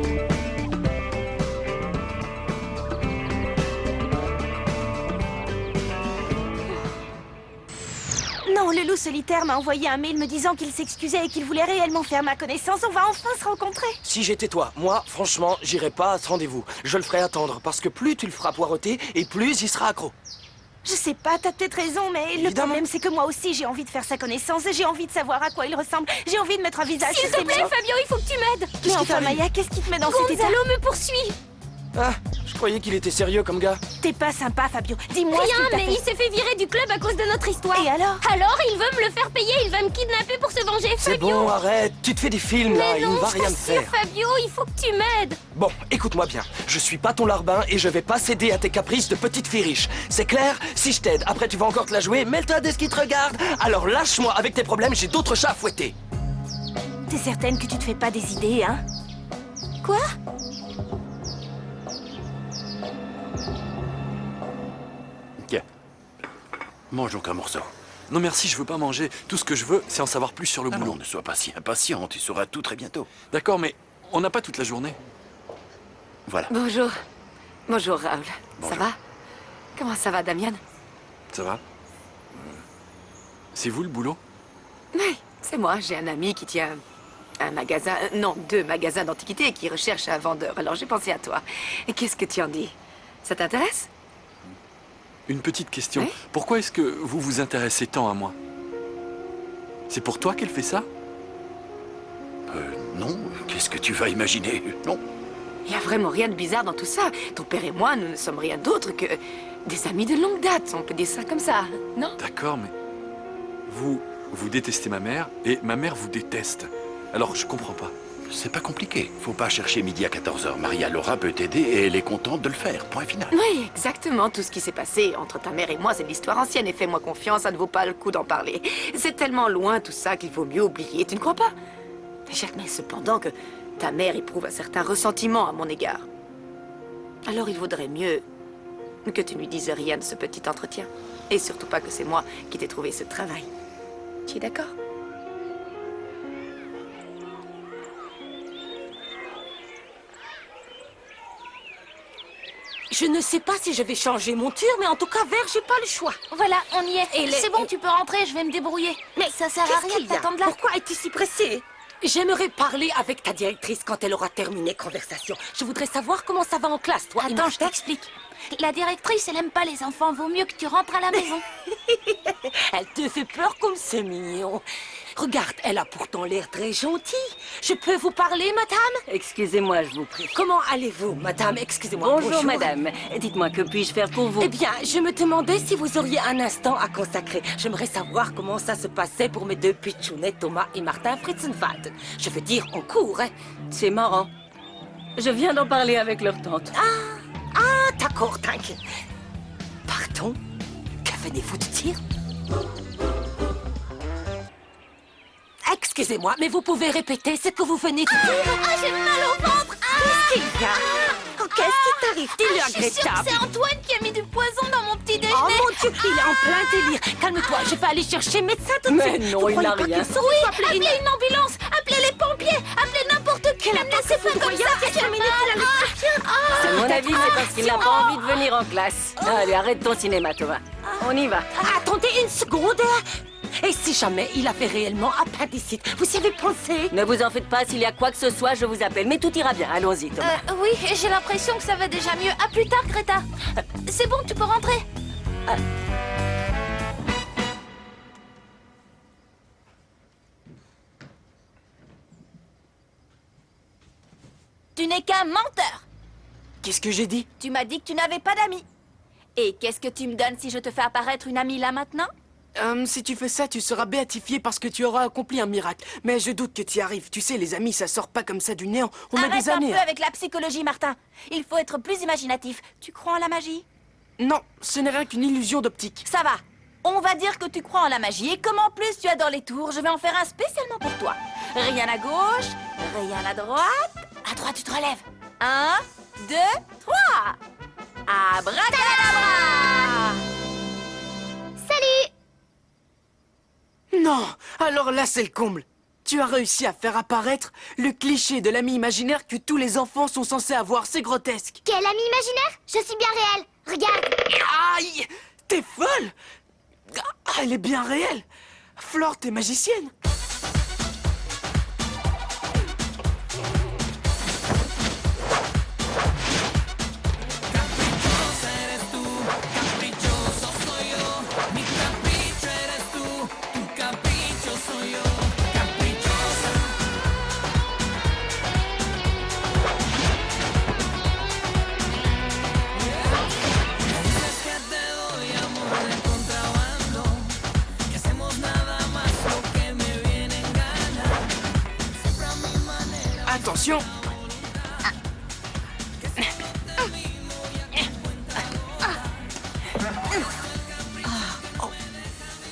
Non, le loup solitaire m'a envoyé un mail me disant qu'il s'excusait et qu'il voulait réellement faire ma connaissance. On va enfin se rencontrer. Si j'étais toi, moi, franchement, j'irais pas à ce rendez-vous. Je le ferai attendre, parce que plus tu le feras poireauter, et plus il sera accro. Je sais pas, t'as peut-être raison, mais le problème c'est que moi aussi j'ai envie de faire sa connaissance et j'ai envie de savoir à quoi il ressemble. J'ai envie de mettre un visage S'il sur te ses plaît, mots. Fabio, il faut que tu m'aides. Mais enfin, Maya, qu'est-ce qui te met dans cet état? Gonzalo me poursuit. Ah, je croyais qu'il était sérieux comme gars. T'es pas sympa, Fabio. Dis-moi ce Rien, qu'il t'a mais fait. il s'est fait virer du club à cause de notre histoire. Et alors? Alors, il veut me le faire payer, il va me kidnapper pour se venger, C'est Fabio. bon, arrête. Tu te fais des films, là. Mais Il non, ne va je rien me t'assure, faire. Fabio, il faut que tu m'aides. Bon, écoute-moi bien. Je suis pas ton larbin et je vais pas céder à tes caprices de petite fille riche. C'est clair? Si je t'aide, après tu vas encore te la jouer, mets-toi des qui te regardent. Alors lâche-moi avec tes problèmes, j'ai d'autres chats à fouetter. T'es certaine que tu te fais pas des idées, hein? Quoi? Tiens. Mange donc un morceau. Non merci, je veux pas manger. Tout ce que je veux, c'est en savoir plus sur le boulot. Non, ne sois pas si impatient, tu sauras tout très bientôt. D'accord, mais on n'a pas toute la journée. Voilà. Bonjour. Bonjour, Raoul. Bonjour. Ça va? Comment ça va, Damian? Ça va C'est vous le boulot? Oui, c'est moi. J'ai un ami qui tient un magasin... non, 2 magasins d'antiquités et qui recherche un vendeur. Alors j'ai pensé à toi. Et qu'est-ce que tu en dis? Ça t'intéresse? Une petite question. Oui? Pourquoi est-ce que vous vous intéressez tant à moi? C'est pour toi qu'elle fait ça? Non, qu'est-ce que tu vas imaginer? Non. Il n'y a vraiment rien de bizarre dans tout ça. Ton père et moi, nous ne sommes rien d'autre que des amis de longue date. On peut dire ça comme ça, non? D'accord, mais vous détestez ma mère et ma mère vous déteste. Alors je comprends pas. C'est pas compliqué. Faut pas chercher midi à 14h. Maria Laura peut t'aider et elle est contente de le faire. Point final. Oui, exactement. Tout ce qui s'est passé entre ta mère et moi, c'est de l'histoire ancienne. Et fais-moi confiance, ça ne vaut pas le coup d'en parler. C'est tellement loin tout ça qu'il vaut mieux oublier. Tu ne crois pas? J'admets cependant que ta mère éprouve un certain ressentiment à mon égard. Alors il vaudrait mieux que tu ne lui dises rien de ce petit entretien. Et surtout pas que c'est moi qui t'ai trouvé ce travail. Tu es d'accord? Je ne sais pas si je vais changer mon tir, mais en tout cas, vert, j'ai pas le choix. Voilà, on y est. Et les- C'est bon, tu peux rentrer, je vais me débrouiller. Mais ça sert à Qu'est-ce rien qu'il de y a? t'attendre là. Pourquoi es-tu si pressée? J'aimerais parler avec ta directrice quand elle aura terminé conversation. Je voudrais savoir comment ça va en classe, toi. Attends, je t'explique. La directrice, elle aime pas les enfants. Vaut mieux que tu rentres à la maison. Elle te fait peur comme c'est mignon. Regarde, elle a pourtant l'air très gentille. Je peux vous parler, madame? Excusez-moi, je vous prie. Comment allez-vous, madame? Excusez-moi. Bonjour, madame. Dites-moi, que puis-je faire pour vous? Eh bien, je me demandais si vous auriez un instant à consacrer. J'aimerais savoir comment ça se passait pour mes 2 pitchounets, Thomas et Martin Fritzenwald. Je veux dire, en cours, hein. C'est marrant. Je viens d'en parler avec leur tante. Ah, d'accord, t'inquiète. Pardon? Que venez-vous de dire? Excusez-moi, mais vous pouvez répéter ce que vous venez de dire? Ah, j'ai mal au ventre. Qu'est-ce qu'il y a? Qu'est-ce qui t'arrive? Dis-le à Je suis sûre Greta. que c'est Antoine qui a mis du poison dans mon petit déjeuner. Oh mon Dieu, il est en plein délire. Calme-toi, je vais aller chercher médecin tout de Mais suite. non, Vous il croyez n'a pas rien. qu'il sauve? Oui, Faut appeler appelez une ambulance, appelez les pompiers, appelez n'importe qui. Ne me laissez pas comme ça, c'est terminé. À mon avis, c'est parce qu'il n'a pas envie de venir en classe. Allez, arrête ton cinéma, Thomas. On y va. Attendez une seconde. Et si jamais il avait réellement appendicite, vous y avez pensé? Ne vous en faites pas, s'il y a quoi que ce soit, je vous appelle. Mais tout ira bien. Allons-y, Thomas. Oui, et j'ai l'impression que ça va déjà mieux. À plus tard, Greta. C'est bon, tu peux rentrer. Tu n'es qu'un menteur. Qu'est-ce que j'ai dit? Tu m'as dit que tu n'avais pas d'amis. Et qu'est-ce que tu me donnes si je te fais apparaître une amie là maintenant? Si tu fais ça, tu seras béatifié parce que tu auras accompli un miracle. Mais je doute que tu y arrives. Tu sais, les amis, ça sort pas comme ça du néant. On met Arrête des un années. peu avec la psychologie, Martin. Il faut être plus imaginatif. Tu crois en la magie? Non, ce n'est rien qu'une illusion d'optique. Ça va. On va dire que tu crois en la magie et comme en plus tu adores les tours, je vais en faire un spécialement pour toi. Rien à gauche, rien à droite. À droite, tu te relèves. 1, 2, 3. Abracadabra! Salut! Non, alors là, c'est le comble. Tu as réussi à faire apparaître le cliché de l'ami imaginaire que tous les enfants sont censés avoir. C'est grotesque. Quel ami imaginaire? Je suis bien réelle. Regarde! Aïe! T'es folle! Ah, elle est bien réelle. Flore, t'es magicienne. Attention.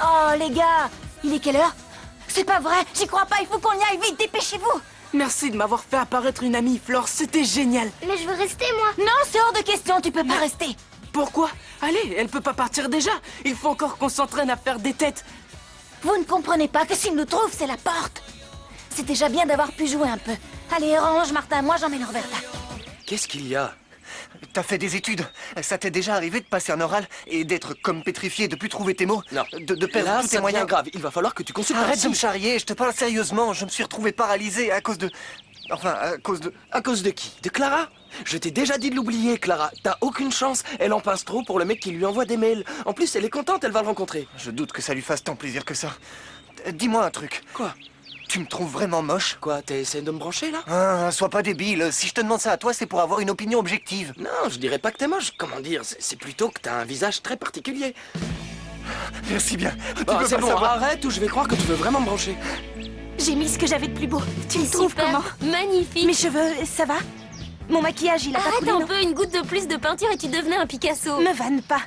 Oh, les gars, il est quelle heure? C'est pas vrai, j'y crois pas, il faut qu'on y aille vite, dépêchez-vous. Merci de m'avoir fait apparaître une amie, Flore, c'était génial. Mais je veux rester, moi. Non, c'est hors de question, tu peux pas rester. Pourquoi? Allez, elle peut pas partir déjà. Il faut encore qu'on s'entraîne à faire des têtes. Vous ne comprenez pas que s'il nous trouve, c'est la porte. C'est déjà bien d'avoir pu jouer un peu. Allez, range, Martin, moi j'emmène Roberta. Qu'est-ce qu'il y a? T'as fait des études. Ça t'est déjà arrivé de passer un oral et d'être comme pétrifié, de plus trouver tes mots? Non. De perdre Là, tous tes ça moyens. devient grave. Il va falloir que tu consultes un Arrête de me psy. charrier, je te parle sérieusement. Je me suis retrouvé paralysé à cause de... Enfin, à cause de... À cause de qui? De Clara? Je t'ai déjà dit de l'oublier, Clara. T'as aucune chance. Elle en pince trop pour le mec qui lui envoie des mails. En plus, elle est contente, elle va le rencontrer. Je doute que ça lui fasse tant plaisir que ça. Dis-moi un truc. Quoi? Tu me trouves vraiment moche? Quoi, t'essaies de me brancher, là? Ah, sois pas débile. Si je te demande ça à toi, c'est pour avoir une opinion objective. Non, je dirais pas que t'es moche. Comment dire? C'est plutôt que t'as un visage très particulier. Merci bien. Tu Bon, peux c'est pas bon, savoir. arrête ou je vais croire que tu veux vraiment me brancher. J'ai mis ce que j'avais de plus beau. Tu me trouves comment? Magnifique. Mes cheveux, ça va? Mon maquillage, il a pas Arrête coulé, un non? peu, une goutte de plus de peinture et tu devenais un Picasso. Me vanne pas.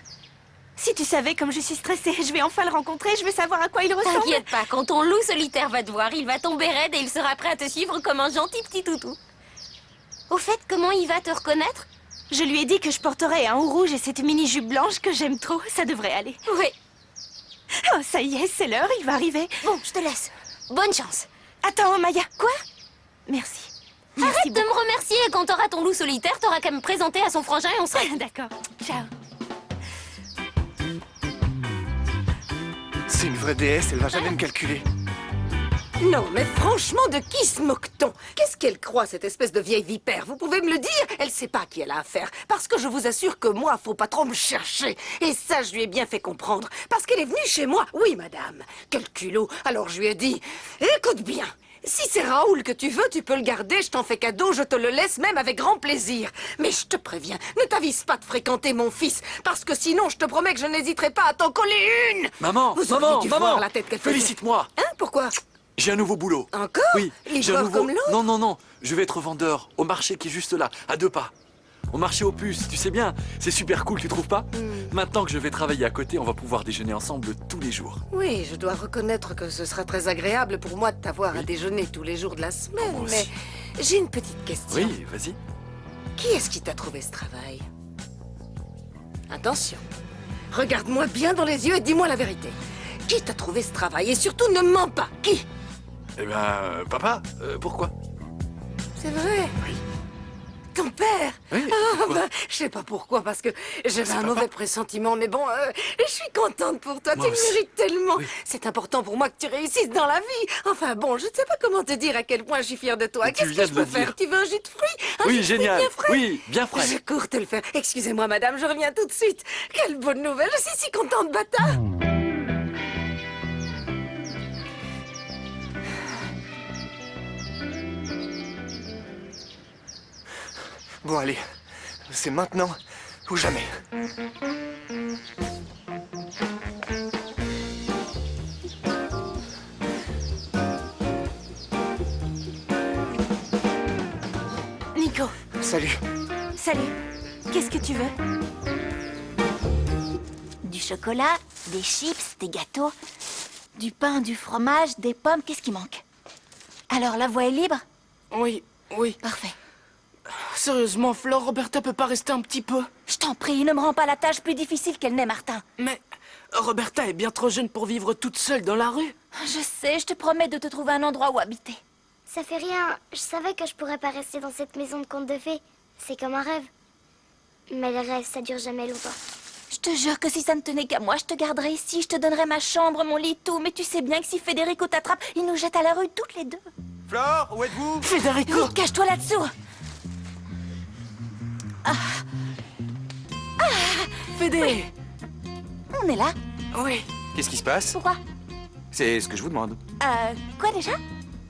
Si tu savais comme je suis stressée, je vais enfin le rencontrer, je veux savoir à quoi il ressemble. T'inquiète pas, quand ton loup solitaire va te voir, il va tomber raide et il sera prêt à te suivre comme un gentil petit toutou. Au fait, comment il va te reconnaître? Je lui ai dit que je porterais un haut rouge et cette mini-jupe blanche que j'aime trop, ça devrait aller. Oui. Oh, ça y est, c'est l'heure, il va arriver. Bon, je te laisse. Bonne chance. Attends, Maya. Quoi? Merci. Arrête de me remercier, quand t'auras ton loup solitaire, t'auras qu'à me présenter à son frangin et on sera... D'accord, ciao. C'est une vraie déesse, elle va jamais me calculer. Non, mais franchement, de qui se moque-t-on? Qu'est-ce qu'elle croit, cette espèce de vieille vipère? Vous pouvez me le dire? Elle sait pas à qui elle a affaire. Parce que je vous assure que moi, faut pas trop me chercher. Et ça, je lui ai bien fait comprendre. Parce qu'elle est venue chez moi. Oui, madame. Quel culot. Alors je lui ai dit, écoute bien. Si c'est Raoul que tu veux, tu peux le garder, je t'en fais cadeau, je te le laisse même avec grand plaisir. Mais je te préviens, ne t'avise pas de fréquenter mon fils, parce que sinon, je te promets que je n'hésiterai pas à t'en coller une. Maman, Vous auriez dû voir la tête qu'elle faisait. félicite-moi. Hein, pourquoi? J'ai un nouveau boulot. Encore? Oui, j'ai un Livreur nouveau... comme l'autre? Non, non, non. Je vais être vendeur au marché qui est juste là, à 2 pas. Au marché aux puces, tu sais bien, c'est super cool, tu trouves pas? Maintenant que je vais travailler à côté, on va pouvoir déjeuner ensemble tous les jours. Oui, je dois reconnaître que ce sera très agréable pour moi de t'avoir à déjeuner tous les jours de la semaine, Moi mais aussi. j'ai une petite question. Oui, vas-y. Qui est-ce qui t'a trouvé ce travail? Attention, regarde-moi bien dans les yeux et dis-moi la vérité. Qui t'a trouvé ce travail? Et surtout, ne mens pas. Qui? Eh ben, papa, pourquoi? C'est vrai? Oui. Ton père? Oui, Ah, pourquoi bah, je sais pas pourquoi, parce que j'avais C'est un papa. mauvais pressentiment, mais bon, je suis contente pour toi, Moi tu le aussi. mérites tellement. Oui. C'est important pour moi que tu réussisses dans la vie. Enfin bon, je ne sais pas comment te dire à quel point je suis fière de toi. Mais tu Qu'est-ce viens que je de le peux faire? dire. Tu veux un jus de fruits? Un jus Oui, de fruits génial. bien frais? Oui, bien frais. Je cours te le faire. Excusez-moi, madame, je reviens tout de suite. Quelle bonne nouvelle, je suis si contente, bâtard. Bon, allez. C'est maintenant ou jamais. Nico, Salut. salut. Qu'est-ce que tu veux? Du chocolat, des chips, des gâteaux, du pain, du fromage, des pommes. Qu'est-ce qui manque? Alors, la voie est libre? Oui, oui. Parfait. Sérieusement, Flore, Roberta peut pas rester un petit peu? Je t'en prie, ne me rends pas la tâche plus difficile qu'elle n'est, Martin. Mais Roberta est bien trop jeune pour vivre toute seule dans la rue. Je sais, je te promets de te trouver un endroit où habiter. Ça fait rien. Je savais que je pourrais pas rester dans cette maison de contes de fées. C'est comme un rêve. Mais les rêves, ça dure jamais longtemps. Je te jure que si ça ne tenait qu'à moi, je te garderais ici, je te donnerais ma chambre, mon lit, tout. Mais tu sais bien que si Federico t'attrape, il nous jette à la rue toutes les deux. Flore, où êtes-vous? Federico! Vite, cache-toi là-dessous. Fédé! On est là. Oui. Qu'est-ce qui se passe? Pourquoi? C'est ce que je vous demande. Quoi déjà?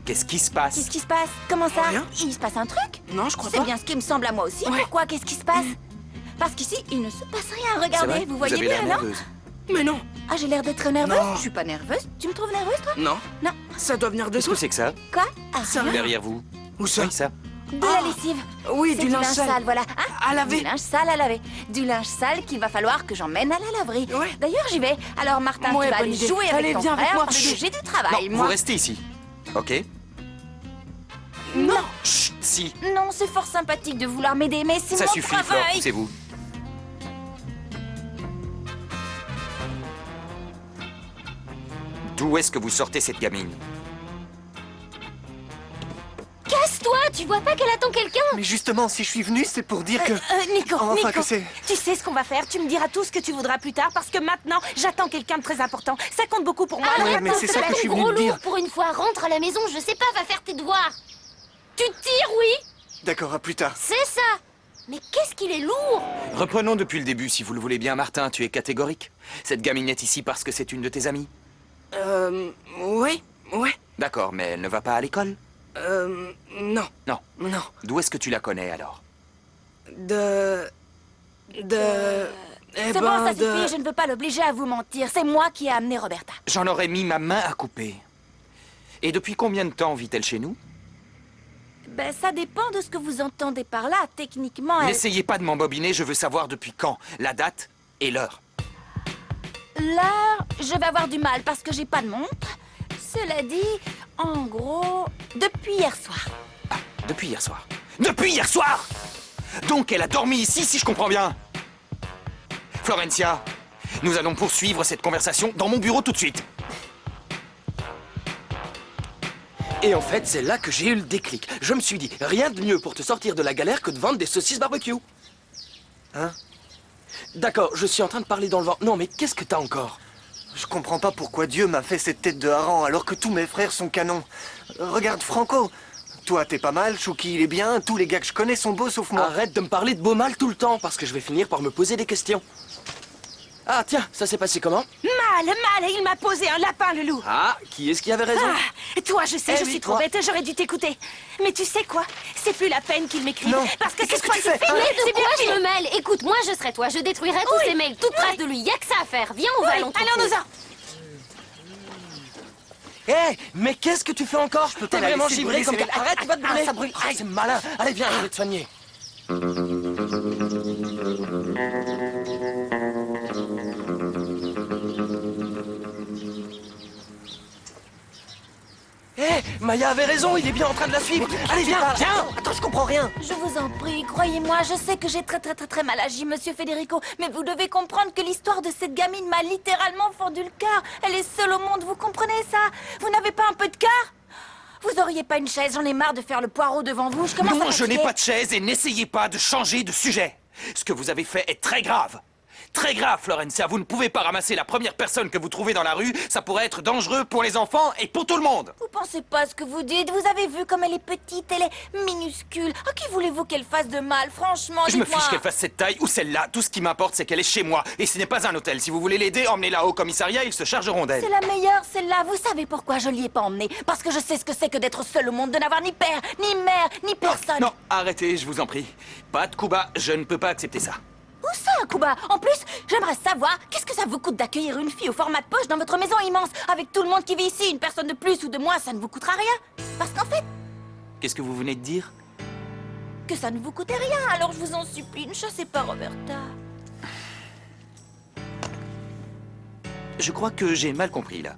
Qu'est-ce qui se passe? Qu'est-ce qui se passe? Comment ça? Rien. Il se passe un truc? Non, je crois C'est pas. bien ce qui me semble à moi aussi. Ouais. Pourquoi? Qu'est-ce qui se passe? Parce qu'ici, il ne se passe rien. C'est Regardez, vrai vous voyez avez bien, l'air non? nerveuse. Mais non. Ah, j'ai l'air d'être nerveuse? Non. Je suis pas nerveuse. Tu me trouves nerveuse, toi? Non. Non. Ça doit venir de Qu'est-ce toi. que c'est que ça? Quoi? Ah, Ça rien. Derrière vous. Où ça? Oui, ça. De la lessive. Oui, C'est du linge sale. voilà. Hein? À laver. Du linge sale à laver. Du linge sale qu'il va falloir que j'emmène à la laverie. D'ailleurs, j'y vais. Alors, Martin, Ouais, tu vas bonne aller idée. jouer Allez, avec ton viens avec frère moi. parce que Chut. j'ai du travail, Non, moi. vous restez ici. Ok? Non. Chut, si. Non, c'est fort sympathique de vouloir m'aider, mais c'est Ça mon suffit, Flore, travail. poussez-vous. D'où est-ce que vous sortez cette gamine? Casse-toi, tu vois pas qu'elle attend quelqu'un? Mais justement, si je suis venu, c'est pour dire que... Nico, Enfin, Nico, que c'est... tu sais ce qu'on va faire. Tu me diras tout ce que tu voudras plus tard parce que maintenant, j'attends quelqu'un de très important. Ça compte beaucoup pour moi. Ouais, mais c'est ça que je suis venu gros te dire. lourd pour une fois. Rentre à la maison, je sais pas, va faire tes devoirs. Tu tires, oui? D'accord, à plus tard. C'est ça. Mais qu'est-ce qu'il est lourd! Reprenons depuis le début, si vous le voulez bien. Martin, tu es catégorique. Cette gamine est ici parce que c'est une de tes amies. Oui, ouais. D'accord, mais elle ne va pas à l'école? Non. Non. Non. D'où est-ce que tu la connais, alors? Eh C'est ben, bon, ça suffit. Je ne veux pas l'obliger à vous mentir. C'est moi qui ai amené Roberta. J'en aurais mis ma main à couper. Et depuis combien de temps vit-elle chez nous? Ben, ça dépend de ce que vous entendez par là. Techniquement, elle... N'essayez pas de m'embobiner, je veux savoir depuis quand, la date et l'heure. L'heure, je vais avoir du mal parce que j'ai pas de montre. Cela dit, en gros, depuis hier soir. Ah, depuis hier soir. Depuis hier soir! Donc elle a dormi ici, si je comprends bien. Florencia, nous allons poursuivre cette conversation dans mon bureau tout de suite. Et en fait, c'est là que j'ai eu le déclic. Je me suis dit, rien de mieux pour te sortir de la galère que de vendre des saucisses barbecue. Hein? D'accord, je suis en train de parler dans le vent. Non, mais qu'est-ce que t'as encore? Je comprends pas pourquoi Dieu m'a fait cette tête de hareng alors que tous mes frères sont canons. Regarde Franco. Toi, t'es pas mal, Chouki, il est bien, tous les gars que je connais sont beaux sauf moi. Arrête de me parler de beau mal tout le temps, parce que je vais finir par me poser des questions. Ah, tiens, ça s'est passé comment? Mal, il m'a posé un lapin, le loup. Ah, qui est-ce qui avait raison? Ah, toi, je sais, Eh je oui, suis trop toi. bête, j'aurais dû t'écouter. Mais tu sais quoi? C'est plus la peine qu'il m'écrive. Non. Parce que Qu'est-ce cette que tu fois, c'est fais? fini. Mais de C'est quoi bien je me fini. mêle? Écoute, moi je serais toi, je détruirais tous ces mails, toute trace de lui, y a que ça à faire. Viens, on va à l'entrepôt. Allons-nous-en. Hé, mais qu'est-ce que tu fais encore? pas T'es la vraiment laisser givré brûler, comme... c'est les- Arrête, tu vas te brûler. ça brûle. Ah, c'est malin. Allez, viens, je vais te soigner. Hé, Maya avait raison, il est bien en train de la suivre. Allez, viens, viens. Attends, je comprends rien. Je vous en prie, croyez-moi, je sais que j'ai très mal agi, monsieur Federico, mais vous devez comprendre que l'histoire de cette gamine m'a littéralement fendu le cœur. Elle est seule au monde, vous comprenez ça? Vous n'avez pas un peu de cœur? Vous auriez pas une chaise? J'en ai marre de faire le poireau devant vous, je commence à Non, je n'ai fatiguer. pas de chaise et n'essayez pas de changer de sujet. Ce que vous avez fait est très grave. Très grave, Florencia. Vous ne pouvez pas ramasser la première personne que vous trouvez dans la rue. Ça pourrait être dangereux pour les enfants et pour tout le monde. Vous pensez pas à ce que vous dites? Vous avez vu comme elle est petite, elle est minuscule. À qui voulez-vous qu'elle fasse de mal, franchement? Je me dites-moi. fiche qu'elle fasse cette taille ou celle-là. Tout ce qui m'importe, c'est qu'elle est chez moi. Et ce n'est pas un hôtel. Si vous voulez l'aider, emmenez-la au commissariat, ils se chargeront d'elle. C'est la meilleure, celle-là. Vous savez pourquoi je l'y ai pas emmenée? Parce que je sais ce que c'est que d'être seul au monde, de n'avoir ni père, ni mère, ni personne. Non, arrêtez, je vous en prie. Pas de coup bas, je ne peux pas accepter ça. Où ça, Kuba? En plus, j'aimerais savoir, qu'est-ce que ça vous coûte d'accueillir une fille au format de poche dans votre maison immense? Avec tout le monde qui vit ici, une personne de plus ou de moins, ça ne vous coûtera rien. Parce qu'en fait, Qu'est-ce que vous venez de dire? que ça ne vous coûtait rien. Alors je vous en supplie, ne chassez pas Roberta. Je crois que j'ai mal compris, là.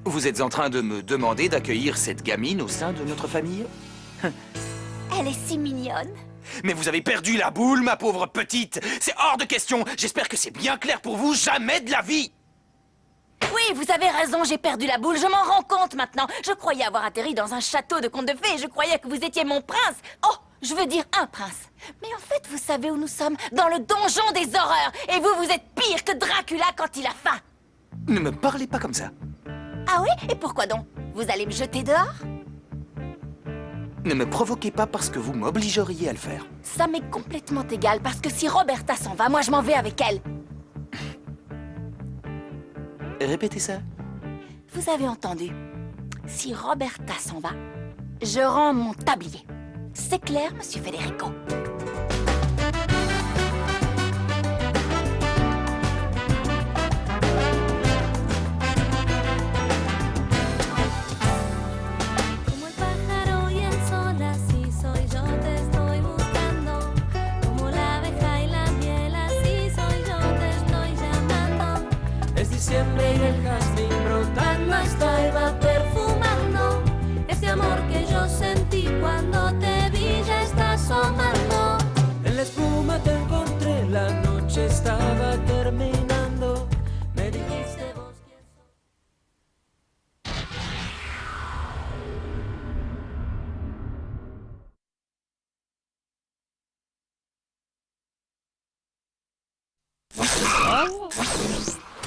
Vous êtes en train de me demander d'accueillir cette gamine au sein de notre famille? Elle est si mignonne. Mais vous avez perdu la boule, ma pauvre petite. C'est hors de question. J'espère que c'est bien clair pour vous. Jamais de la vie. Oui, vous avez raison, j'ai perdu la boule, je m'en rends compte maintenant. Je croyais avoir atterri dans un château de contes de fées, je croyais que vous étiez mon prince. Oh, je veux dire un prince. Mais en fait, vous savez où nous sommes? Dans le donjon des horreurs. Et vous, vous êtes pire que Dracula quand il a faim. Ne me parlez pas comme ça. Ah oui? Et pourquoi donc? Vous allez me jeter dehors? Ne me provoquez pas parce que vous m'obligeriez à le faire. Ça m'est complètement égal, parce que si Roberta s'en va, moi je m'en vais avec elle. Répétez ça. Vous avez entendu? Si Roberta s'en va, je rends mon tablier. C'est clair, monsieur Federico? Como el pájaro y el sol así septiembre y el jazmín brotando hasta y va perfumando. Ese amor que yo sentí cuando te vi ya está asomando. En la espuma te encontré, la noche estaba terminando. Me dijiste vos quién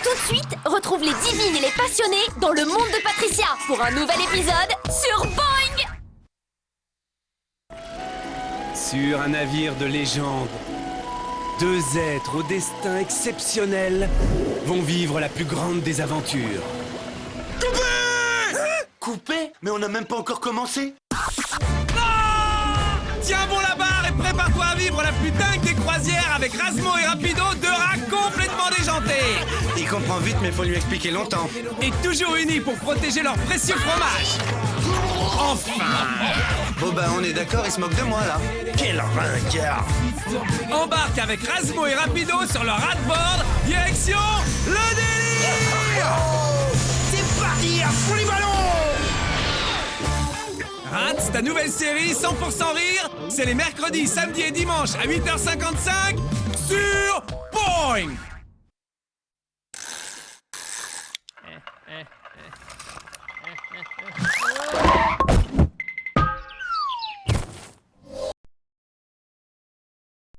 Tout de suite, retrouve les divines et les passionnés dans le monde de Patricia pour un nouvel épisode sur Boing. Sur un navire de légende, deux êtres au destin exceptionnel vont vivre la plus grande des aventures. Coupé? Mais on n'a même pas encore commencé. Tiens bon la barre et prépare-toi à vivre la plus dingue des croisières avec Razmo et Rapido, deux rats complètement déjantés. Il comprend vite, mais faut lui expliquer longtemps. Et toujours unis pour protéger leur précieux fromage. Enfin! Bon ben on est d'accord, il se moque de moi là. Quel ringard! Embarque avec Razmo et Rapido sur leur rat-board, direction le délire! C'est parti, à fond les ballons! Rats, ta nouvelle série 100% rire, c'est les mercredis, samedis et dimanches à 8h55 sur Boing!